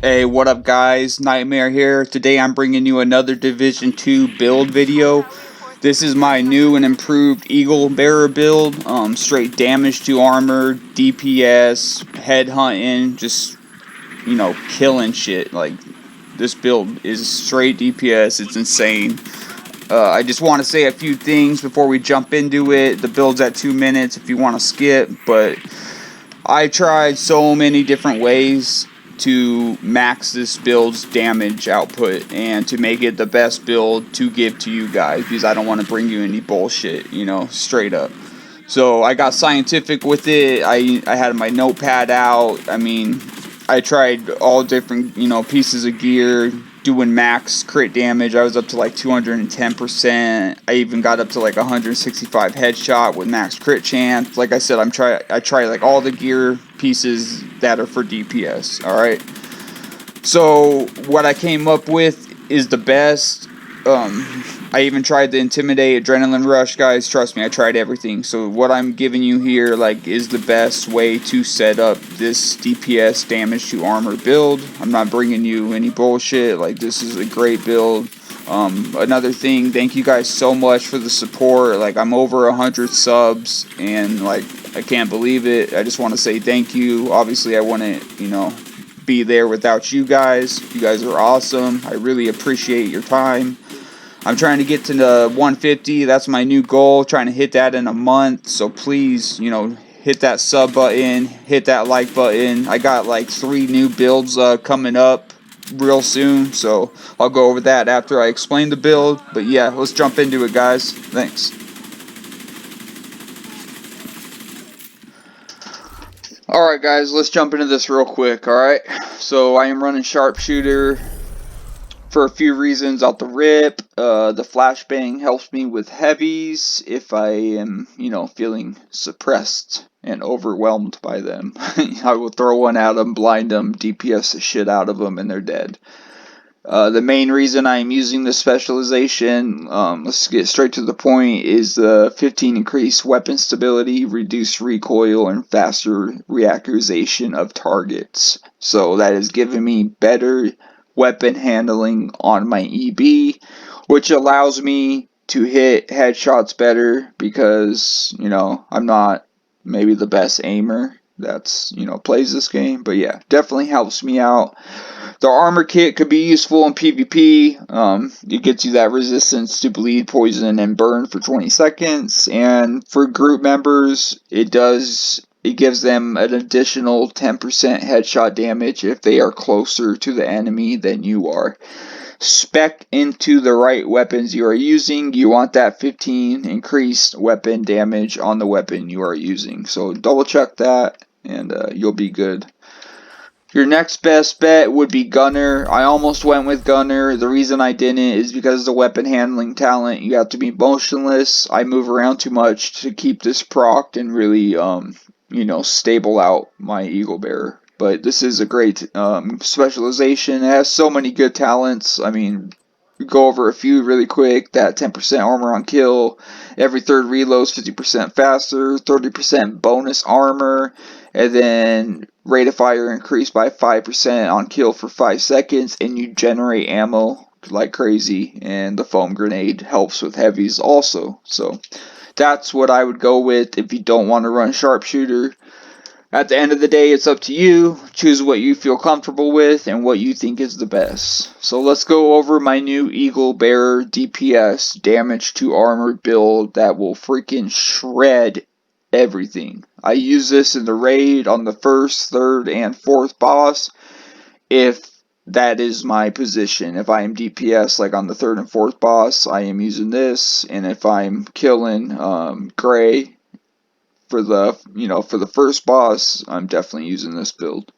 Hey, what up guys? Nightmare here. Today I'm bringing you another Division 2 build video. This is my new and improved Eagle Bearer build. Straight damage to armor, DPS, head hunting, just, killing shit. Like, this build is straight DPS. It's insane. I just want to say a few things before we jump into it. The build's at 2 minutes if you want to skip, but I tried so many different ways to max this build's damage output and to make it the best build to give to you guys, because I don't want to bring you any bullshit, straight up. So I got scientific with it. I had my notepad out. I tried all different, pieces of gear, doing max crit damage. I was up to like 210%. I even got up to like 165 headshot with max crit chance. Like I said, I try like all the gear pieces that are for DPS. All right. So what I came up with is the best. I even tried the Intimidate, Adrenaline Rush, guys. Trust me, I tried everything. So what I'm giving you here, like, is the best way to set up this DPS damage to armor build. I'm not bringing you any bullshit. Like, this is a great build. Another thing, thank you guys so much for the support. Like, I'm over 100 subs, and, like, I can't believe it. I just want to say thank you. Obviously, I wouldn't, be there without you guys. You guys are awesome. I really appreciate your time. I'm trying to get to the 150. That's my new goal. Trying to hit that in a month. So please, hit that sub button, hit that like button. I got like 3 new builds coming up real soon. So I'll go over that after I explain the build. But yeah, let's jump into it, guys. Thanks. Alright, guys, let's jump into this real quick. Alright, so I am running sharpshooter for a few reasons out the rip. The flashbang helps me with heavies if I am, feeling suppressed and overwhelmed by them. I will throw one at them, blind them, DPS the shit out of them, and they're dead. The main reason I'm using the specialization, let's get straight to the point, is the 15 increased weapon stability, reduced recoil, and faster reactivation of targets. So that is giving me better weapon handling on my EB, which allows me to hit headshots better because, I'm not maybe the best aimer that's, plays this game. But yeah, definitely helps me out. The armor kit could be useful in PvP. It gets you that resistance to bleed, poison, and burn for 20 seconds. And for group members, it gives them an additional 10% headshot damage if they are closer to the enemy than you are. Spec into the right weapons you are using. You want that 15 increased weapon damage on the weapon you are using. So double check that and you'll be good. Your next best bet would be Gunner. I almost went with Gunner. The reason I didn't is because of the weapon handling talent. You have to be motionless. I move around too much to keep this procced and really, stable out my Eagle Bearer. But this is a great specialization. It has so many good talents. Go over a few really quick. That 10% armor on kill. Every third reload is 50% faster. 30% bonus armor. And then rate of fire increased by 5% on kill for 5 seconds. And you generate ammo like crazy. And the foam grenade helps with heavies also. So that's what I would go with if you don't want to run sharpshooter. At the end of the day, it's up to you. Choose what you feel comfortable with and what you think is the best. So let's go over my new Eagle Bearer DPS damage to armor build that will freaking shred everything. I use this in the raid on the 1st, 3rd, and 4th boss if that is my position. If I am DPS like on the 3rd and 4th boss, I am using this, and if I'm killing Gray for the first boss, I'm definitely using this build.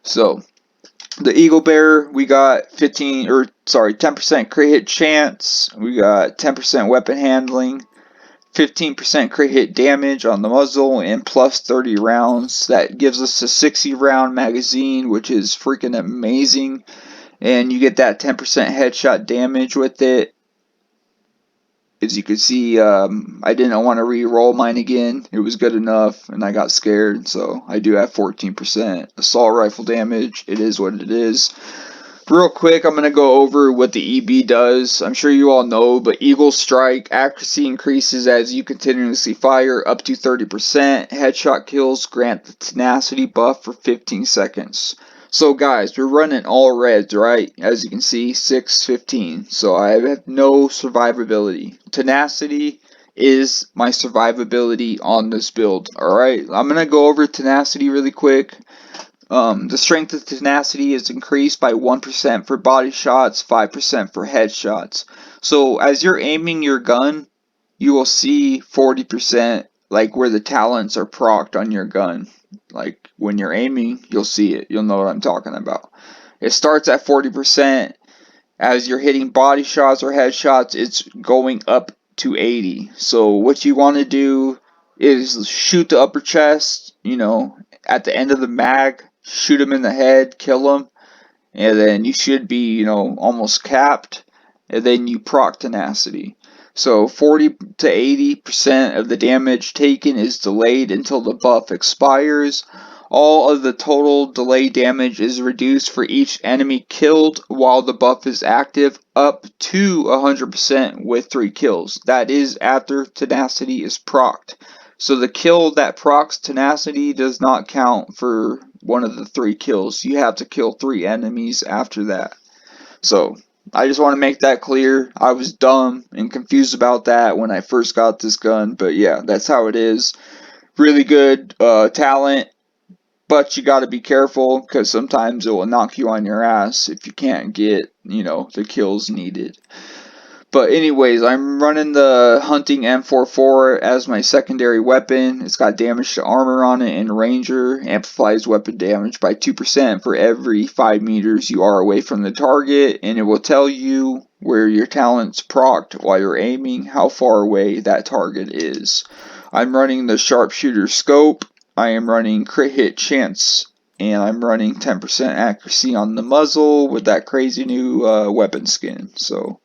So the Eagle Bearer, we got 10% crit hit chance, we got 10% weapon handling, 15% crit hit damage on the muzzle, and plus 30 rounds. That gives us a 60 round magazine, which is freaking amazing. And you get that 10% headshot damage with it. As you can see, I didn't want to re-roll mine again. It was good enough, and I got scared, so I do have 14% assault rifle damage. It is what it is. Real quick, I'm going to go over what the EB does. I'm sure you all know, but Eagle Strike accuracy increases as you continuously fire up to 30%. Headshot kills grant the tenacity buff for 15 seconds. So guys, we're running all reds, right? As you can see, 6-15. So I have no survivability. Tenacity is my survivability on this build. Alright, I'm going to go over tenacity really quick. The strength of tenacity is increased by 1% for body shots, 5% for headshots. So as you're aiming your gun, you will see 40% like where the talents are procced on your gun. Like when you're aiming, you'll see it. You'll know what I'm talking about. It starts at 40%. As you're hitting body shots or headshots, it's going up to 80. So what you want to do is shoot the upper chest, at the end of the mag, shoot him in the head, kill him, and then you should be, almost capped, and then you proc tenacity. So 40 to 80% of the damage taken is delayed until the buff expires. All of the total delay damage is reduced for each enemy killed while the buff is active up to 100% with 3 kills. That is after tenacity is procced. So the kill that procs tenacity does not count for one of the 3 kills. You have to kill 3 enemies after that. So I just want to make that clear. I was dumb and confused about that when I first got this gun, but yeah, that's how it is. Really good talent, but you got to be careful because sometimes it will knock you on your ass if you can't get, the kills needed. But anyways, I'm running the Hunting M44 as my secondary weapon. It's got damage to armor on it, and Ranger amplifies weapon damage by 2% for every 5 meters you are away from the target, and it will tell you where your talent's procced while you're aiming, how far away that target is. I'm running the Sharpshooter scope. I am running crit hit chance, and I'm running 10% accuracy on the muzzle with that crazy new weapon skin. So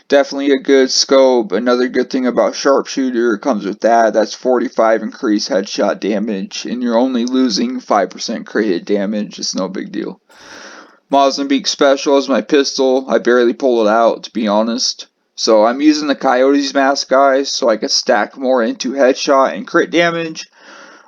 definitely a good scope. Another good thing about Sharpshooter comes with that. That's 45 increased headshot damage, and you're only losing 5% crit hit damage. It's no big deal. Mozambique Special is my pistol. I barely pull it out, to be honest. So I'm using the Coyote's mask, guys, so I can stack more into headshot and crit damage.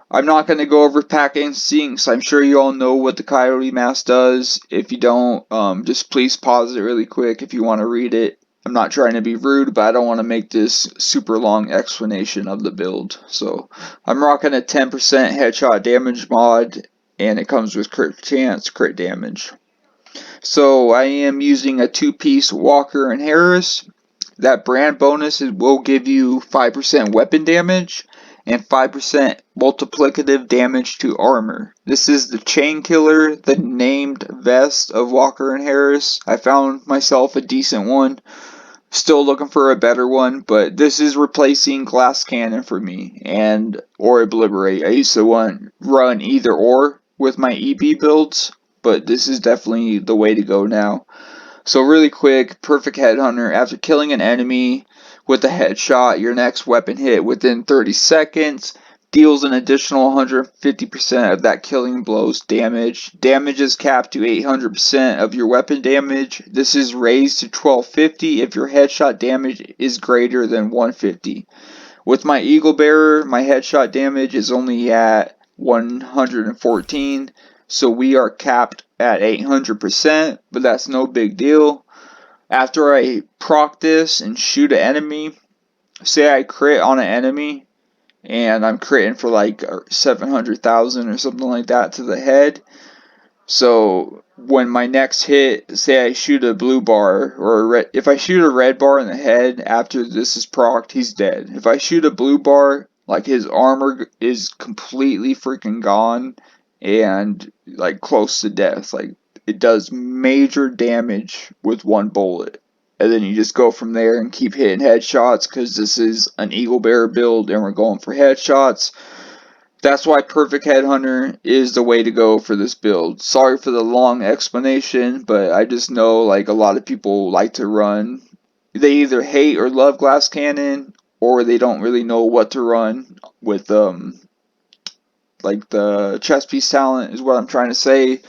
I'm not going to go over pack instincts. I'm sure you all know what the Coyote mask does. If you don't, just please pause it really quick if you want to read it. I'm not trying to be rude, but I don't want to make this super long explanation of the build. So I'm rocking a 10% headshot damage mod, and it comes with crit chance, crit damage. So I am using a 2-piece Walker and Harris. That brand bonus will give you 5% weapon damage and 5% multiplicative damage to armor. This is the Chain Killer, the named vest of Walker and Harris. I found myself a decent one. Still looking for a better one, but this is replacing Glass Cannon for me and Orb Liberate. I used to run either or with my EB builds, but this is definitely the way to go now. So really quick, Perfect Headhunter. After killing an enemy with a headshot, your next weapon hit within 30 seconds deals an additional 150% of that killing blow's damage. Damage is capped to 800% of your weapon damage. This is raised to 1250 if your headshot damage is greater than 150. With my Eagle Bearer, my headshot damage is only at 114, so we are capped at 800%, but that's no big deal. After I proc this and shoot an enemy, say I crit on an enemy, and I'm critting for like 700,000 or something like that to the head. So when my next hit, say I shoot a blue bar or a red, if I shoot a red bar in the head after this is procced, he's dead. If I shoot a blue bar, like his armor is completely freaking gone and like close to death. Like it does major damage with one bullet. And then you just go from there and keep hitting headshots because this is an Eagle Bearer build and we're going for headshots. That's why Perfect Headhunter is the way to go for this build. Sorry for the long explanation, but I just know like a lot of people like to run they either hate or love glass cannon, or they don't really know what to run with like the chest piece talent is what I'm trying to say.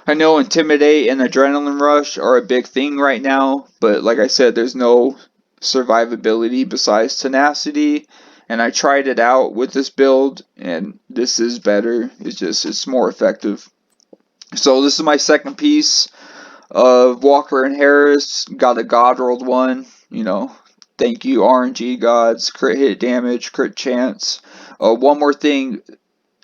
I know Intimidate and Adrenaline Rush are a big thing right now, but like I said, there's no survivability besides Tenacity, and I tried it out with this build, and this is better. It's more effective. So this is my second piece of Walker and Harris. Got a God rolled one, you know. Thank you, RNG gods. Crit hit damage, crit chance. One more thing,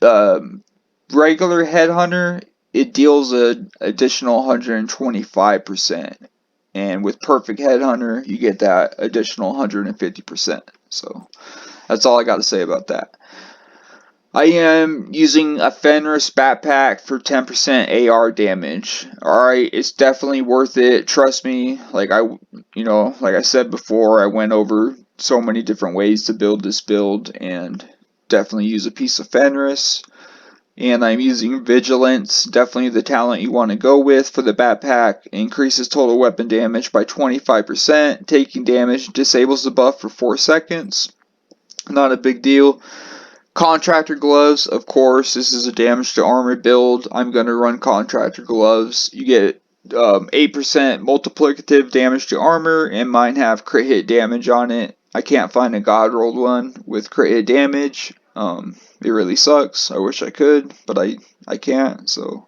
um, regular Headhunter, it deals an additional 125%. And with Perfect Headhunter, you get that additional 150%. So that's all I got to say about that. I am using a Fenris backpack for 10% AR damage. Alright, it's definitely worth it. Trust me. Like I said before, I went over so many different ways to build this build and definitely use a piece of Fenris. And I'm using Vigilance, definitely the talent you want to go with for the backpack. Increases total weapon damage by 25%. Taking damage disables the buff for 4 seconds. Not a big deal. Contractor gloves, of course, this is a damage to armor build. I'm going to run contractor gloves. You get 8% multiplicative damage to armor, and mine have crit hit damage on it. I can't find a god rolled one with crit hit damage. It really sucks. I wish I could, but I can't, so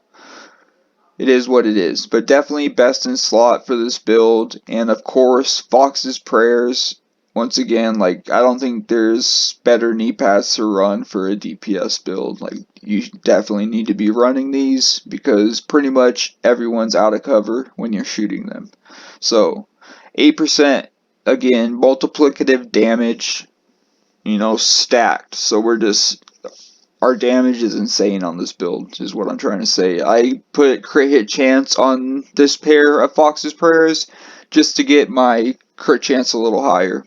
it is what it is. But definitely best in slot for this build, and of course, Fox's Prayers. Once again, like, I don't think there's better knee pads to run for a DPS build. Like, you definitely need to be running these because pretty much everyone's out of cover when you're shooting them. So, 8%, again, multiplicative damage, stacked. So our damage is insane on this build, is what I'm trying to say. I put crit hit chance on this pair of Fox's Prayers just to get my crit chance a little higher.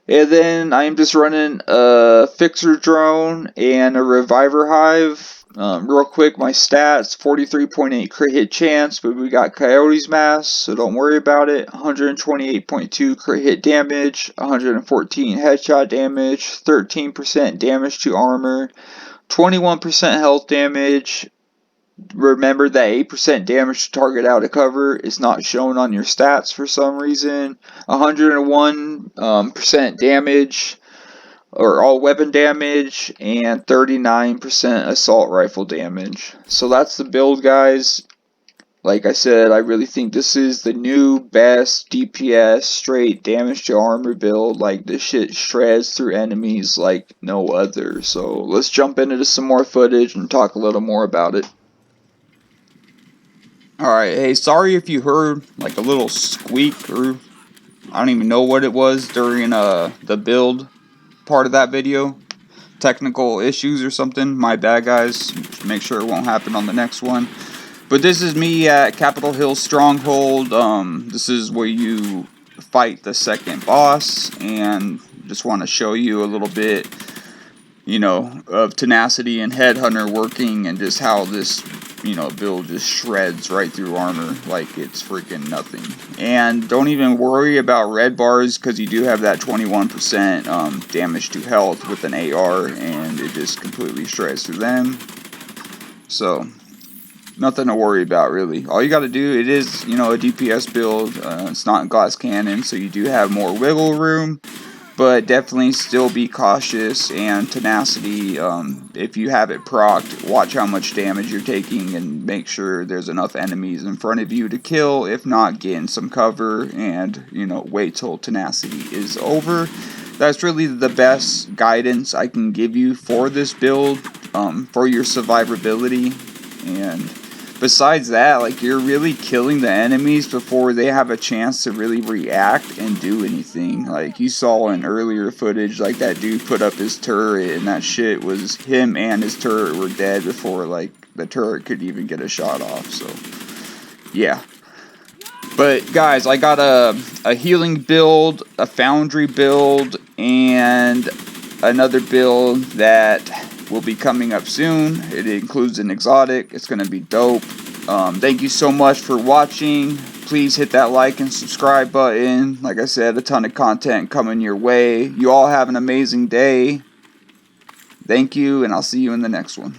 And then I'm just running a Fixer Drone and a Reviver Hive. Real quick, my stats, 43.8 crit hit chance, but we got Coyote's Mask, so don't worry about it. 128.2 crit hit damage, 114 headshot damage, 13% damage to armor, 21% health damage. Remember that 8% damage to target out of cover is not shown on your stats for some reason. 101% damage, or all weapon damage, and 39% assault rifle damage. So that's the build, guys. Like I said, I really think this is the new best DPS straight damage to armor build. Like, this shit shreds through enemies like no other. So let's jump into some more footage and talk a little more about it. Alright, hey, sorry if you heard like a little squeak, or I don't even know what it was during the build part of that video. Technical issues or something. My bad, guys. Make sure it won't happen on the next one. But this is me at Capitol Hill Stronghold. This is where you fight the second boss, and just want to show you a little bit, of Tenacity and Headhunter working, and just how this, build just shreds right through armor like it's freaking nothing. And don't even worry about red bars, because you do have that 21% damage to health with an AR, and it just completely shreds through them. So, nothing to worry about, really. All you got to do, it is, a DPS build. It's not glass cannon, so you do have more wiggle room. But definitely still be cautious, and Tenacity, if you have it procced, watch how much damage you're taking and make sure there's enough enemies in front of you to kill. If not, get in some cover and, wait till Tenacity is over. That's really the best guidance I can give you for this build, for your survivability. And besides that, like, you're really killing the enemies before they have a chance to really react and do anything. Like, you saw in earlier footage, like, that dude put up his turret, and that shit was, him and his turret were dead before, like, the turret could even get a shot off. So, yeah. But, guys, I got a healing build, a foundry build, and another build that will be coming up soon. It includes an exotic. It's going to be dope. Thank you so much for watching. Please hit that like and subscribe button. Like I said, a ton of content coming your way. You all have an amazing day. Thank you, and I'll see you in the next one.